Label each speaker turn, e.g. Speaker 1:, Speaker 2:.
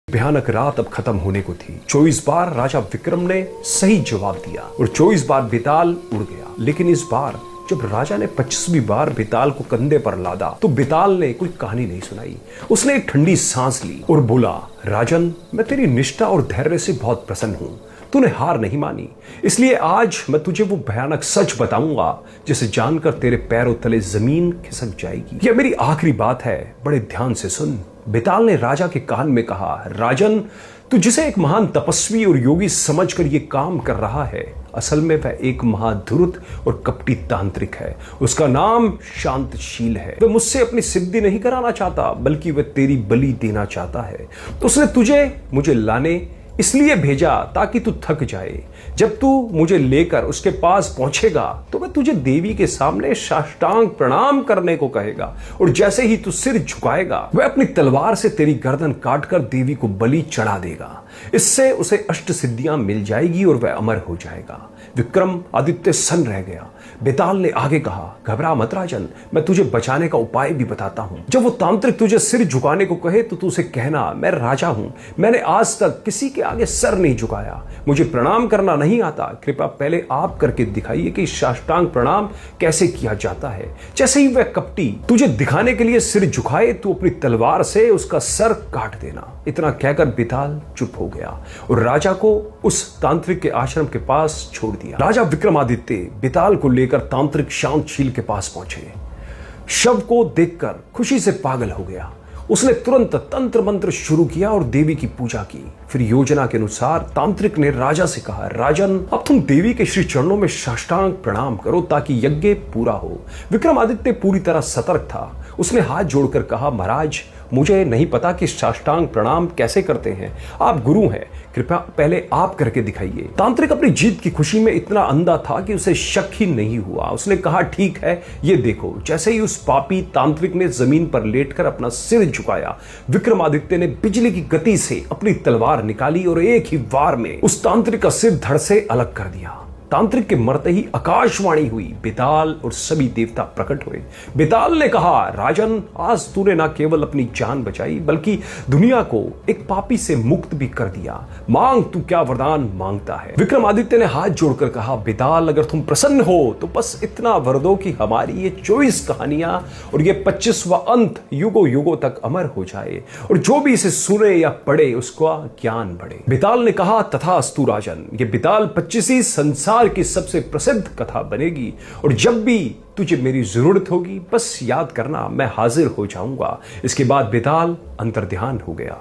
Speaker 1: भयानक रात अब खत्म होने को थी। 24 बार राजा विक्रम ने सही जवाब दिया और 24 बार बेताल उड़ गया। लेकिन इस बार जब राजा ने 25वीं बार बेताल को कंधे पर लादा तो बेताल ने कोई कहानी नहीं सुनाई। उसने एक ठंडी सांस ली और बोला, राजन, मैं तेरी निष्ठा और धैर्य से बहुत प्रसन्न हूं। तूने हार नहीं मानी, इसलिए आज मैं तुझे वो भयानक सच बताऊंगा जिसे जानकर तेरे पैरों तले जमीन खिसक जाएगी। यह मेरी आखिरी बात है, बड़े ध्यान से सुन। बेताल ने राजा के कान में कहा, राजन, तू जिसे एक महान तपस्वी और योगी समझकर ये काम कर रहा है, असल में वह एक महाधूर्त और कपटी तांत्रिक है। उसका नाम शांतशील है। वह मुझसे अपनी सिद्धि नहीं कराना चाहता, बल्कि वह तेरी बलि देना चाहता है। तो उसने तुझे मुझे लाने इसलिए भेजा ताकि तू थक जाए। जब तू मुझे लेकर उसके पास पहुंचेगा तो वह तुझे देवी के सामने साष्टांग प्रणाम करने को कहेगा और जैसे ही तू सिर झुकाएगा वह अपनी तलवार से तेरी गर्दन काटकर देवी को बलि चढ़ा देगा। इससे उसे अष्ट सिद्धियां मिल जाएगी और वह अमर हो जाएगा। विक्रम आदित्य सन्न रह गया। बेताल ने आगे कहा, घबरा मत राजन, मैं तुझे बचाने का उपाय भी बताता हूं। जब वो तांत्रिक तुझे सिर झुकाने को कहे तो तू उसे कहना, मैं राजा हूं, मैंने आज तक किसी के आगे सर नहीं झुकाया, मुझे प्रणाम करना नहीं आता, कृपया पहले आप करके दिखाइए कि साष्टांग प्रणाम कैसे किया जाता है। जैसे ही वह कपटी तुझे दिखाने के लिए सिर झुकाए तू अपनी तलवार से उसका सर काट देना। इतना कहकर बेताल चुप हो गया और राजा को उस तांत्रिक के आश्रम के पास छोड़ दिया। राजा विक्रमादित्य बेताल को लेकर तांत्रिक शांतशील के पास पहुंचे। शव को देखकर खुशी से पागल हो गया। उसने तुरंत तंत्र मंत्र शुरू किया और देवी की पूजा की। फिर योजना के अनुसार तांत्रिक ने राजा से कहा, राजन, अब तुम देवी के श्री चरणों में साष्टांग प्रणाम करो ताकि यज्ञ पूरा हो। विक्रमादित्य पूरी तरह सतर्क था। उसने हाथ जोड़कर कहा, महाराज, मुझे नहीं पता कि साष्टांग प्रणाम कैसे करते हैं, आप गुरु हैं, कृपया पहले आप करके दिखाइए। तांत्रिक अपनी जीत की खुशी में इतना अंधा था कि उसे शक ही नहीं हुआ। उसने कहा, ठीक है, ये देखो। जैसे ही उस पापी तांत्रिक ने जमीन पर लेटकर अपना सिर झुकाया, विक्रमादित्य ने बिजली की गति से अपनी तलवार निकाली और एक ही वार में उस तांत्रिक का सिर धड़ से अलग कर दिया। तांत्रिक के मरते ही आकाशवाणी हुई। बेताल और सभी देवता प्रकट हुए। बेताल ने कहा, राजन, आज तूने न केवल अपनी जान बचाई बल्कि दुनिया को एक पापी से मुक्त भी कर दिया। मांग, तू क्या वरदान मांगता है। विक्रमादित्य ने हाथ जोड़कर कहा, बेताल, अगर तुम प्रसन्न हो तो बस इतना वर दो कि हमारी ये 24 कहानियां और ये 25वां अंत युगों युगों तक अमर हो जाए और जो भी इसे सुने या पढ़े उसका ज्ञान बढ़े। बेताल ने कहा, तथास्तु राजन। ये बेताल 25वीं संसार की सबसे प्रसिद्ध कथा बनेगी और जब भी तुझे मेरी जरूरत होगी बस याद करना, मैं हाजिर हो जाऊंगा। इसके बाद बेताल अंतर्ध्यान हो गया।